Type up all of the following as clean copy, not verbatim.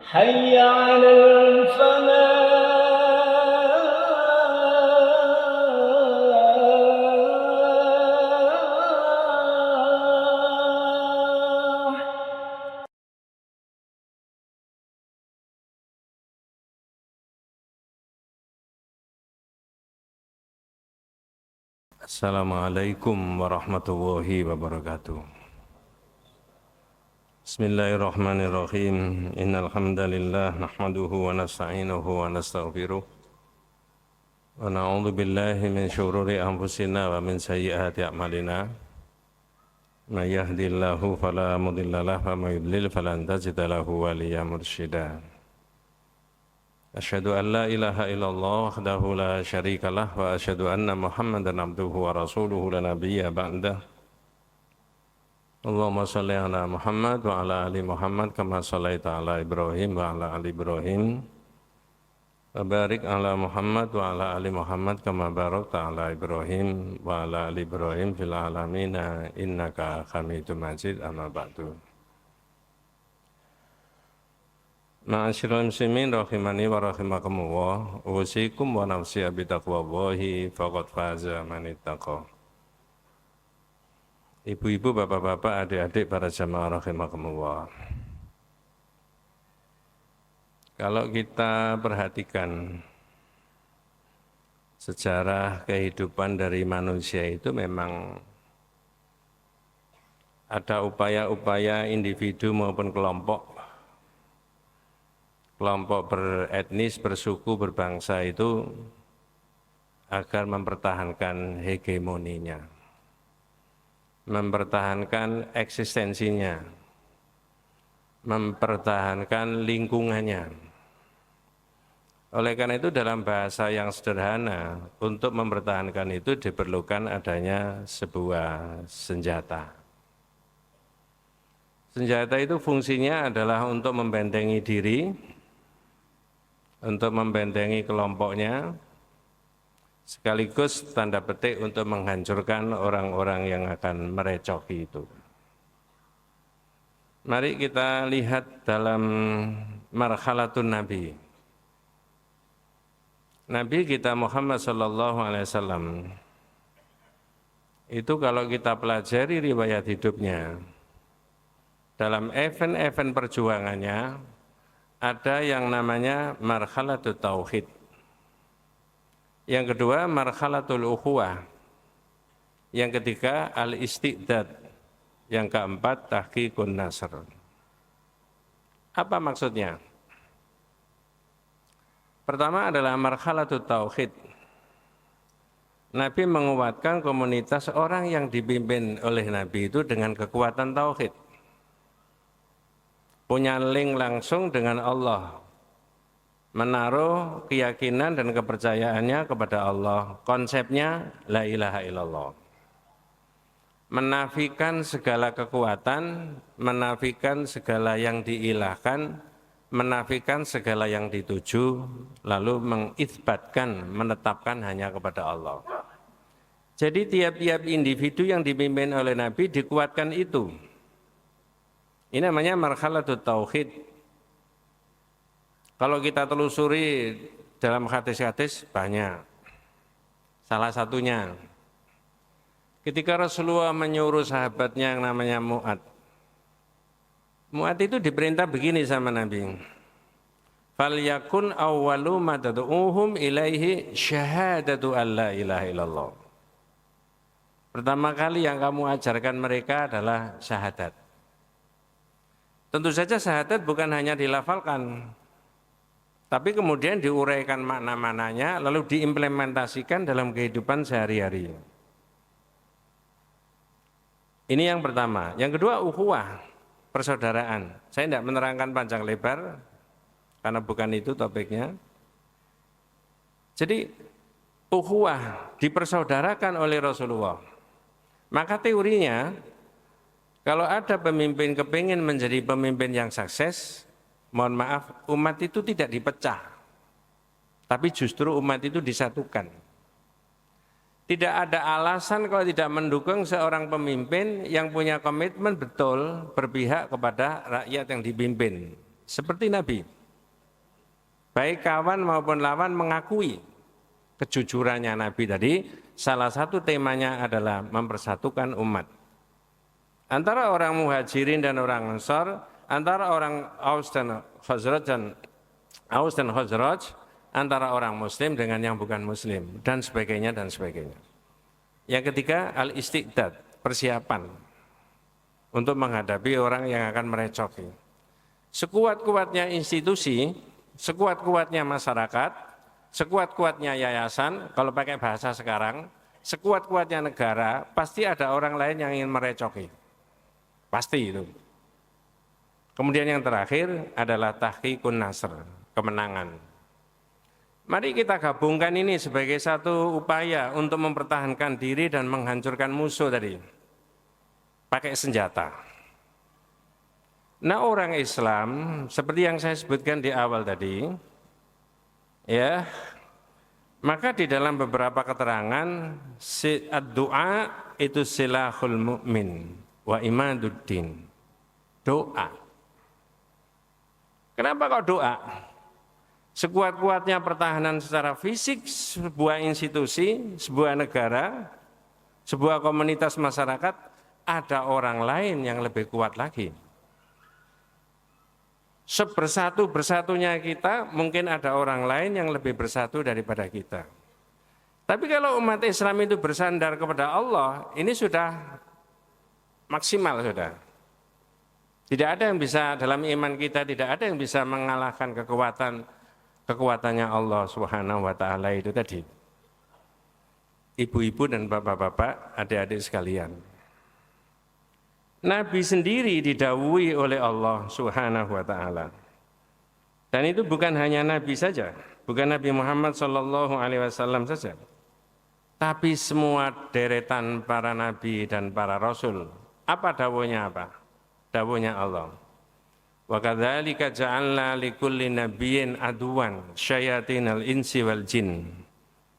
حي على الفلاح. Assalamualaikum warahmatullahi wabarakatuh. Bismillahirrahmanirrahim. Innal hamdalillah nahmaduhu wa nasta'inuhu wa nastaghfiruh. Wa na'udzu billahi min syururi anfusina wa min sayyiati a'malina. May yahdihillahu fala mudilla lahu wa may yudlil falan tajida lahu waliyyan mursyida. Asyhadu an la ilaha illallah wahdahu la syarikalah wa asyhadu anna Muhammadan abduhu wa rasuluhu la nabiyya ba'dah. Allahumma shalli ala Muhammad wa ala ali Muhammad kama shallaita ala Ibrahim wa ala ali Ibrahim. Wa barik ala Muhammad wa ala ali Muhammad kama barakta ala Ibrahim wa ala ali Ibrahim fil alamin innaka Hamidum Majid. Amma ba'du. Ma'asyiral muslimin rahimani wa rahimakumullah. Usikum wa nafsi bi taqwallahi faqad faza man ittaqa. Ibu-ibu, bapak-bapak, adik-adik para jamaah rahimakumullah. Kalau kita perhatikan sejarah kehidupan dari manusia itu memang ada upaya-upaya individu maupun kelompok beretnis, bersuku, berbangsa itu agar mempertahankan hegemoninya, mempertahankan eksistensinya, mempertahankan lingkungannya. Oleh karena itu dalam bahasa yang sederhana, untuk mempertahankan itu diperlukan adanya sebuah senjata. Senjata itu fungsinya adalah untuk membentengi diri, untuk membentengi kelompoknya, sekaligus tanda petik untuk menghancurkan orang-orang yang akan merecoki itu. Mari kita lihat dalam marhalatun Nabi. Nabi kita Muhammad SAW itu kalau kita pelajari riwayat hidupnya, dalam event-event perjuangannya ada yang namanya marhalatul tauhid. Yang kedua marhalatul ukhuwah. Yang ketiga al-istiqdad. Yang keempat tahqiqun nasr. Apa maksudnya? Pertama adalah marhalatul tauhid. Nabi menguatkan komunitas orang yang dipimpin oleh Nabi itu dengan kekuatan tauhid. Punya link langsung dengan Allah, menaruh keyakinan dan kepercayaannya kepada Allah. Konsepnya la ilaha illallah, menafikan segala kekuatan, menafikan segala yang diilahkan, menafikan segala yang dituju, lalu mengitsbatkan, menetapkan hanya kepada Allah. Jadi tiap-tiap individu yang dipimpin oleh Nabi dikuatkan itu. Ini namanya marhalatul tauhid. Kalau kita telusuri dalam hadis-hadis banyak. Salah satunya, ketika Rasulullah menyuruh sahabatnya yang namanya Mu'ad. Mu'ad itu diperintah begini sama Nabi. Falyakun awwalu ma tad'uuhum ilaihi syahadatu alla ilaha illallah. Pertama kali yang kamu ajarkan mereka adalah syahadat. Tentu saja syahadat bukan hanya dilafalkan, tapi kemudian diuraikan makna-maknanya lalu diimplementasikan dalam kehidupan sehari-hari. Ini yang pertama. Yang kedua ukhuwah, persaudaraan. Saya tidak menerangkan panjang lebar karena bukan itu topiknya. Jadi ukhuwah dipersaudarakan oleh Rasulullah. Maka teorinya, kalau ada pemimpin kepingin menjadi pemimpin yang sukses, mohon maaf, umat itu tidak dipecah, tapi justru umat itu disatukan. Tidak ada alasan kalau tidak mendukung seorang pemimpin yang punya komitmen betul berpihak kepada rakyat yang dipimpin. Seperti Nabi. baik kawan maupun lawan mengakui kejujurannya Nabi tadi. Salah satu temanya adalah mempersatukan umat. Antara orang Muhajirin dan orang Ansar, antara orang Aus dan Khazraj, antara orang Muslim dengan yang bukan Muslim, dan sebagainya dan sebagainya. Yang ketiga, al-istiqdad, persiapan untuk menghadapi orang yang akan merecoki. Sekuat-kuatnya institusi, sekuat-kuatnya masyarakat, sekuat-kuatnya yayasan, kalau pakai bahasa sekarang, sekuat-kuatnya negara, pasti ada orang lain yang ingin merecoki. Pasti itu. Kemudian yang terakhir adalah tahqiqun nasr, kemenangan. Mari kita gabungkan ini sebagai satu upaya untuk mempertahankan diri dan menghancurkan musuh tadi. Pakai senjata. Nah, orang Islam seperti yang saya sebutkan di awal tadi, ya, maka di dalam beberapa keterangan doa itu silahul mu'min wa imaduddin. Doa. Kenapa kok doa? Sekuat-kuatnya pertahanan secara fisik sebuah institusi, sebuah negara, sebuah komunitas masyarakat, ada orang lain yang lebih kuat lagi. Sebersatu-bersatunya kita, mungkin ada orang lain yang lebih bersatu daripada kita. Tapi kalau umat Islam itu bersandar kepada Allah, ini sudah maksimal sudah. Tidak ada yang bisa dalam iman kita, tidak ada yang bisa mengalahkan kekuatannya Allah Subhanahu wa taala itu tadi. Ibu-ibu dan bapak-bapak, adik-adik sekalian. Nabi sendiri didhawuhi oleh Allah Subhanahu wa taala. Dan itu bukan hanya Nabi saja, bukan Nabi Muhammad sallallahu alaihi wasallam saja. Tapi semua deretan para nabi dan para rasul. Apa dawuhnya apa? Dawuhnya Allah. Wa kadzalika ja'alna likulli nabiyyin aduwan syayatinal insi wal jin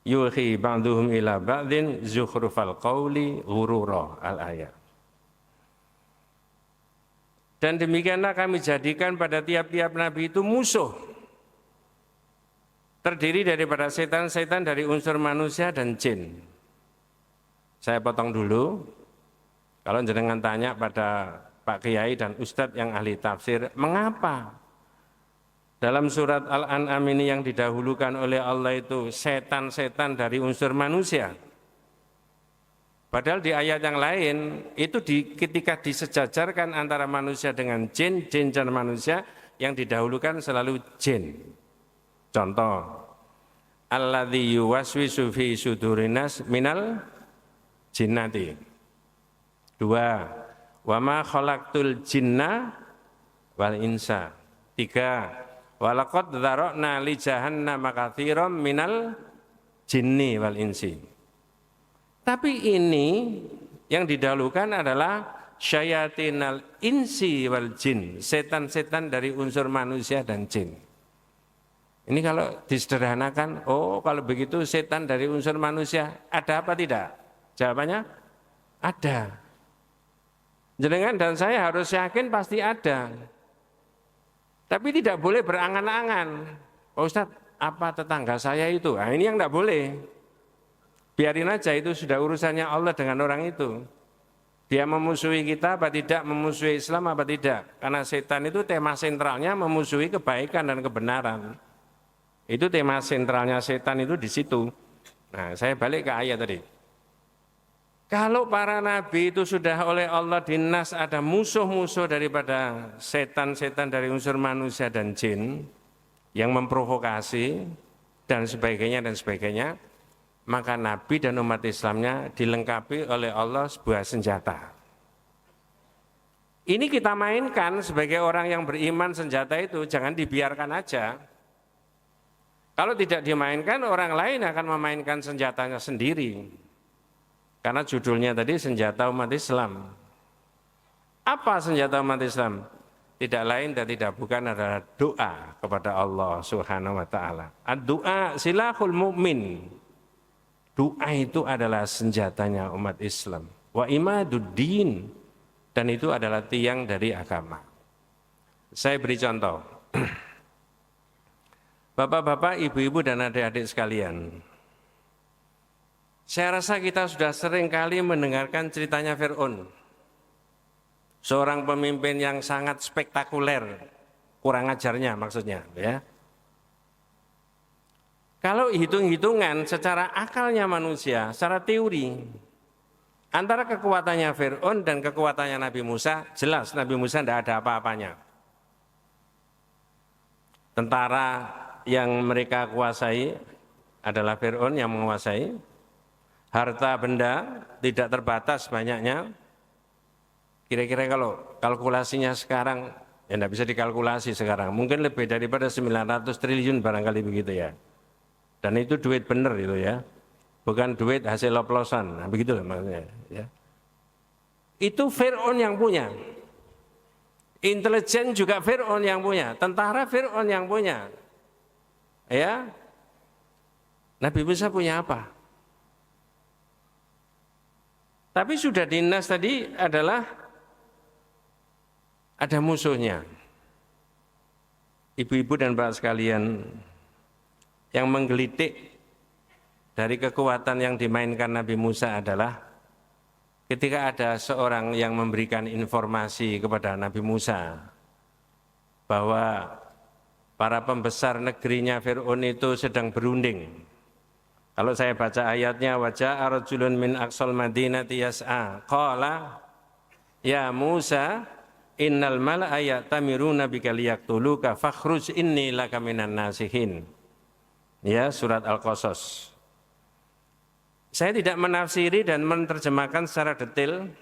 yuhi ba'duhum ila ba'din zukhrufal qawli ghurura al-ayat. Dan demikianlah kami jadikan pada tiap-tiap nabi itu musuh. Terdiri daripada setan-setan dari unsur manusia dan jin. Saya potong dulu. Kalau jenengan tanya pada Pak Kiai dan Ustadz yang ahli tafsir, mengapa dalam surat Al-An'am ini yang didahulukan oleh Allah itu setan-setan dari unsur manusia? Padahal di ayat yang lain itu ketika disejajarkan antara manusia dengan jin, jin dan manusia, yang didahulukan selalu jin. Contoh, alladzi yuwaswisu fi sudurinas minal jinnati. 2, wa ma khalaqtul jinna wal insa. 3, wa laqad dzara'na li jahannama katsiran minal jinni wal insi. Tapi ini yang didahulukan adalah syayatinal insi wal jin, setan-setan dari unsur manusia dan jin. Ini kalau disederhanakan, oh kalau begitu setan dari unsur manusia, ada apa tidak? Jawabannya ada. Jenengan dan saya harus yakin pasti ada. Tapi tidak boleh berangan-angan. Pak Ustadz, apa tetangga saya itu? Nah, ini yang tidak boleh. Biarin aja, itu sudah urusannya Allah dengan orang itu. Dia memusuhi kita apa tidak, memusuhi Islam apa tidak. Karena setan itu tema sentralnya memusuhi kebaikan dan kebenaran. Itu tema sentralnya setan itu di situ. Nah, saya balik ke ayat tadi. Kalau para nabi itu sudah oleh Allah dinas ada musuh-musuh daripada setan-setan dari unsur manusia dan jin yang memprovokasi dan sebagainya, maka nabi dan umat Islamnya dilengkapi oleh Allah sebuah senjata. Ini kita mainkan sebagai orang yang beriman, senjata itu jangan dibiarkan aja. Kalau tidak dimainkan, orang lain akan memainkan senjatanya sendiri. Karena judulnya tadi senjata umat Islam. Apa senjata umat Islam? Tidak lain dan tidak bukan adalah doa kepada Allah Subhanahu wa taala. Ad-du'a silahul mu'min. Doa itu adalah senjatanya umat Islam. Wa imaduddin, dan itu adalah tiang dari agama. Saya beri contoh. Bapak-bapak, ibu-ibu dan adik-adik sekalian, saya rasa kita sudah sering kali mendengarkan ceritanya Fir'aun. Seorang pemimpin yang sangat spektakuler, kurang ajarnya maksudnya. Ya. Kalau hitung-hitungan secara akalnya manusia, secara teori, antara kekuatannya Fir'aun dan kekuatannya Nabi Musa, jelas Nabi Musa tidak ada apa-apanya. Tentara yang mereka kuasai adalah Fir'aun yang menguasai. Harta benda tidak terbatas banyaknya. Kira-kira kalau kalkulasinya sekarang, ya tidak bisa dikalkulasi sekarang. Mungkin lebih daripada 900 triliun barangkali begitu ya. Dan itu duit benar itu ya. Bukan duit hasil oplosan, nah, begitu maksudnya. Ya. Itu Fir'aun yang punya. Intelijen juga Fir'aun yang punya. Tentara Fir'aun yang punya. Ya. Nabi Musa punya apa? Tapi sudah dinas tadi adalah ada musuhnya. Ibu-ibu dan bapak sekalian, yang menggelitik dari kekuatan yang dimainkan Nabi Musa adalah ketika ada seorang yang memberikan informasi kepada Nabi Musa bahwa para pembesar negerinya Fir'aun itu sedang berunding. Kalau saya baca ayatnya, wajah rajulun min aqsal madinati yas'a qala ya Musa innal mala'a ya'tamiruna bika liyaqtuluka fakhruj inni laka minan nasihin. Ya, surat Al-Qasas. Saya tidak menafsiri dan menerjemahkan secara detail.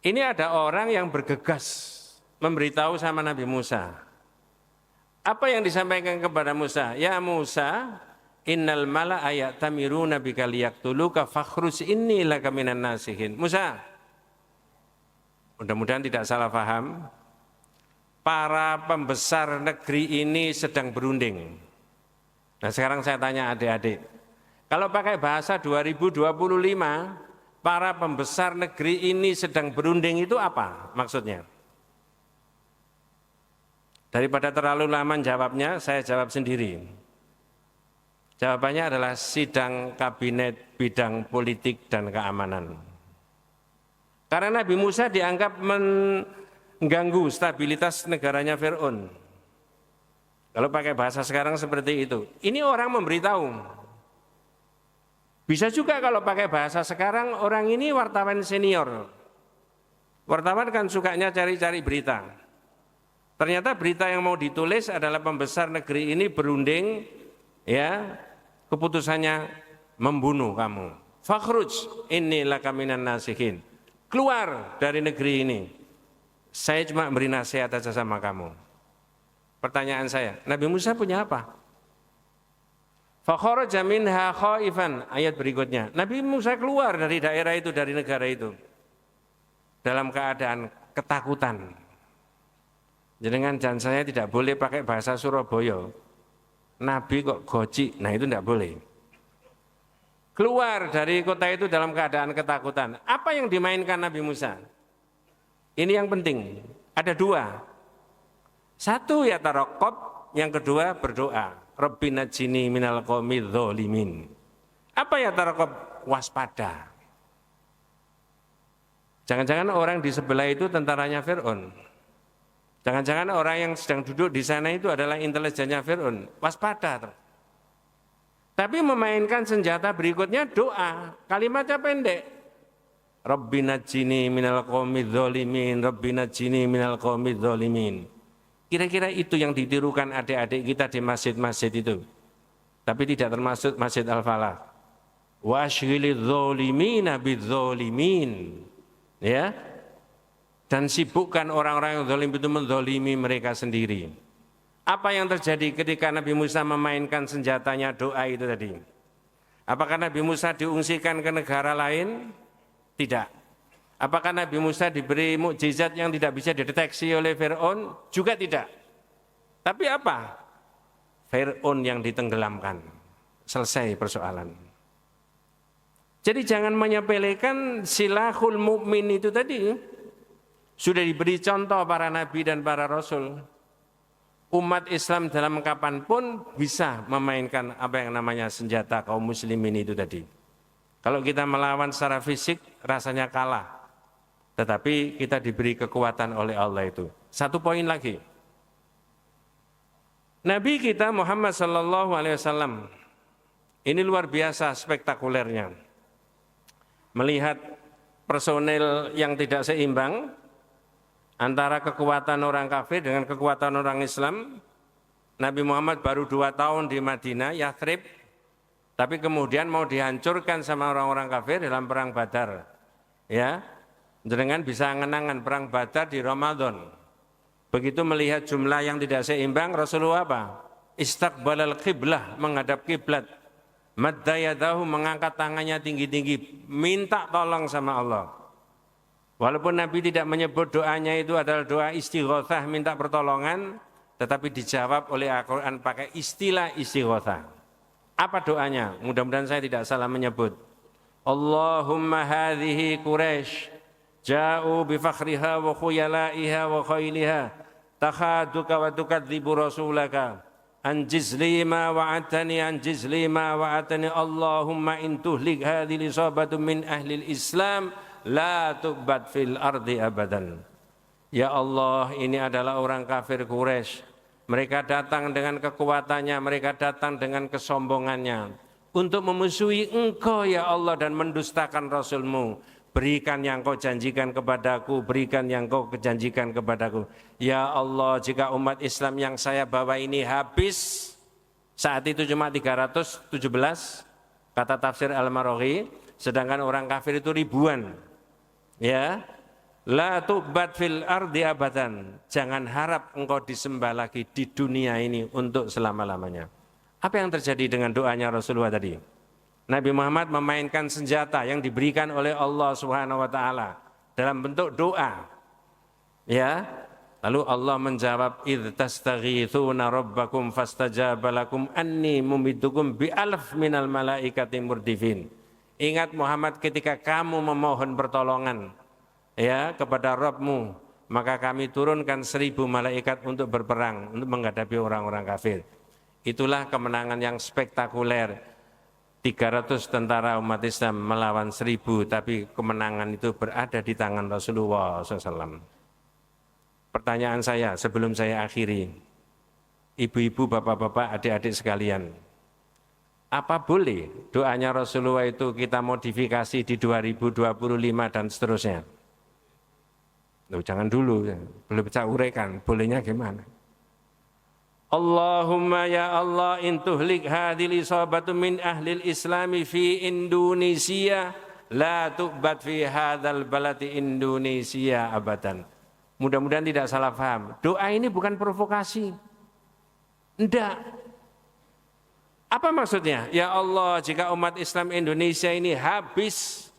Ini ada orang yang bergegas memberitahu sama Nabi Musa. Apa yang disampaikan kepada Musa? Ya Musa, innal mala'a ya'tamiruna bika liyaqtuluka fakhruj inni laka minan nasihin. Musa, mudah-mudahan tidak salah paham, para pembesar negeri ini sedang berunding. Nah sekarang saya tanya adik-adik, kalau pakai bahasa 2025, para pembesar negeri ini sedang berunding itu apa maksudnya? Daripada terlalu lama jawabnya, saya jawab sendiri. Jawabannya adalah sidang kabinet bidang politik dan keamanan. Karena Nabi Musa dianggap mengganggu stabilitas negaranya Fir'aun. Kalau pakai bahasa sekarang seperti itu. Ini orang memberitahu. Bisa juga kalau pakai bahasa sekarang, orang ini wartawan senior. Wartawan kan sukanya cari-cari berita. Ternyata berita yang mau ditulis adalah pembesar negeri ini berunding, ya, keputusannya membunuh kamu. Fakhruj inni laka minan nasihin. Keluar dari negeri ini. Saya cuma beri nasihat aja sama kamu. Pertanyaan saya, Nabi Musa punya apa? Fakharaja minha khaifan, ayat berikutnya. Nabi Musa keluar dari daerah itu, dari negara itu dalam keadaan ketakutan. Jangan saya tidak boleh pakai bahasa Surabaya. Nabi kok goci, nah itu tidak boleh. Keluar dari kota itu dalam keadaan ketakutan. Apa yang dimainkan Nabi Musa? Ini yang penting. Ada dua. Satu ya tarokob, yang kedua berdoa. Rabbi najini minal qaumi dzalimin. Apa ya tarokob? Waspada. Jangan-jangan orang di sebelah itu tentaranya Fir'aun. Jangan-jangan orang yang sedang duduk di sana itu adalah intelijennya Fir'aun. Waspada. Tapi memainkan senjata berikutnya doa. Kalimatnya pendek. Rabbi najini minal qaumi dzalimin. Rabbi najini minal qaumi dzalimin. Kira-kira itu yang ditirukan adik-adik kita di masjid-masjid itu. Tapi tidak termasuk Masjid Al-Falah. Wa ashghilidz zalimina bidzalimin. Ya. Dan sibukkan orang-orang yang zalim itu menzalimi mereka sendiri. Apa yang terjadi ketika Nabi Musa memainkan senjatanya doa itu tadi? Apakah Nabi Musa diungsikan ke negara lain? Tidak. Apakah Nabi Musa diberi mukjizat yang tidak bisa dideteksi oleh Fir'aun? Juga tidak. Tapi apa? Fir'aun yang ditenggelamkan. Selesai persoalan. Jadi jangan menyepelekan silahul mukmin itu tadi. Sudah diberi contoh para nabi dan para rasul. umat Islam dalam kapanpun bisa memainkan apa yang namanya senjata kaum muslimin itu tadi. Kalau kita melawan secara fisik rasanya kalah, tetapi kita diberi kekuatan oleh Allah itu. Satu poin lagi, Nabi kita Muhammad sallallahu alaihi wasallam ini luar biasa spektakulernya. Melihat personel yang tidak seimbang antara kekuatan orang kafir dengan kekuatan orang Islam. Nabi Muhammad baru 2 tahun di Madinah, Yathrib, tapi kemudian mau dihancurkan sama orang-orang kafir dalam perang Badar. Ya, dengan bisa ngenangan perang Badar di Ramadan. Begitu melihat jumlah yang tidak seimbang, Rasulullah apa? Istaqbalal qiblah, menghadap kiblat. Madda yadahu, mengangkat tangannya tinggi-tinggi, minta tolong sama Allah. Walaupun Nabi tidak menyebut doanya itu adalah doa istighothah, minta pertolongan, tetapi dijawab oleh Al-Quran pakai istilah istighothah. Apa doanya? Mudah-mudahan saya tidak salah menyebut. Allahumma hadhihi Quraisy ja'u bifakhriha wa khuyala'iha wa khayliha takhaduka wa tukadzibu rasulaka anjiz lima wa'atani anjiz lima wa'atani Allahumma intuhlik hadhil isabatu min ahlil Islam la tubat fil ardi abadan. Ya Allah, ini adalah orang kafir Quraisy. Mereka datang dengan kekuatannya, mereka datang dengan kesombongannya untuk memusuhi Engkau ya Allah dan mendustakan Rasul-Mu. Berikan yang Kau janjikan kepadaku, berikan yang Kau janjikan kepadaku. Ya Allah, jika umat Islam yang saya bawa ini habis, saat itu cuma 317, kata tafsir Al-Maraghi, sedangkan orang kafir itu ribuan. Ya, la tubat fil ardi abadan. Jangan harap engkau disembah lagi di dunia ini untuk selama-lamanya. Apa yang terjadi dengan doanya Rasulullah tadi? Nabi Muhammad memainkan senjata yang diberikan oleh Allah Subhanahu wa taala dalam bentuk doa. Ya. Lalu Allah menjawab, idz tastaghitsuna rabbakum fastajaba lakum anni mumiddukum bi alf minal malaikati murdifin. Ingat Muhammad, ketika kamu memohon pertolongan ya kepada Rabb-Mu, maka kami turunkan 1000 malaikat untuk berperang, untuk menghadapi orang-orang kafir. Itulah kemenangan yang spektakuler. 300 tentara umat Islam melawan 1000, tapi kemenangan itu berada di tangan Rasulullah SAW. Pertanyaan saya sebelum saya akhiri, ibu-ibu, bapak-bapak, adik-adik sekalian, apa boleh doanya Rasulullah itu kita modifikasi di 2025 dan seterusnya? Loh, jangan dulu, belum bisa uraikan, bolehnya gimana? Allahumma ya Allah intuhlik hadhil isabatu min ahlil islami fi Indonesia la tu'bad fi hadzal balati Indonesia abadan. Mudah-mudahan tidak salah paham. Doa ini bukan provokasi. Enggak. Apa maksudnya? Ya Allah, jika umat Islam Indonesia ini habis,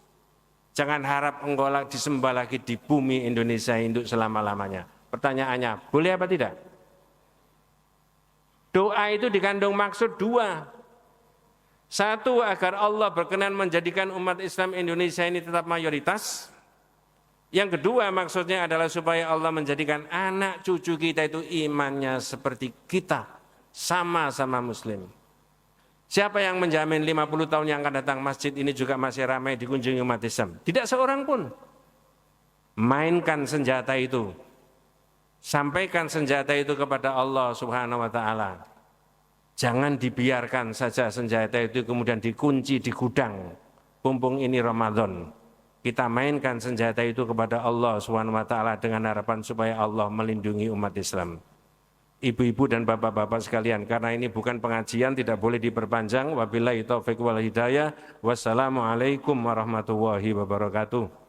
jangan harap engkau disembah lagi di bumi Indonesia untuk selama-lamanya. Pertanyaannya, boleh apa tidak? Doa itu dikandung maksud 2. Satu, agar Allah berkenan menjadikan umat Islam Indonesia ini tetap mayoritas. Yang kedua maksudnya adalah supaya Allah menjadikan anak cucu kita itu imannya seperti kita, sama-sama muslim. Siapa yang menjamin 50 tahun yang akan datang masjid ini juga masih ramai dikunjungi umat Islam? Tidak seorang pun. Mainkan senjata itu. Sampaikan senjata itu kepada Allah Subhanahu wa taala. Jangan dibiarkan saja senjata itu kemudian dikunci di gudang. Mumpung ini Ramadan. Kita mainkan senjata itu kepada Allah Subhanahu wa taala dengan harapan supaya Allah melindungi umat Islam. Ibu-ibu dan bapak-bapak sekalian, karena ini bukan pengajian, tidak boleh diperpanjang. Wabillahi taufiq wal hidayah. Wassalamualaikum warahmatullahi wabarakatuh.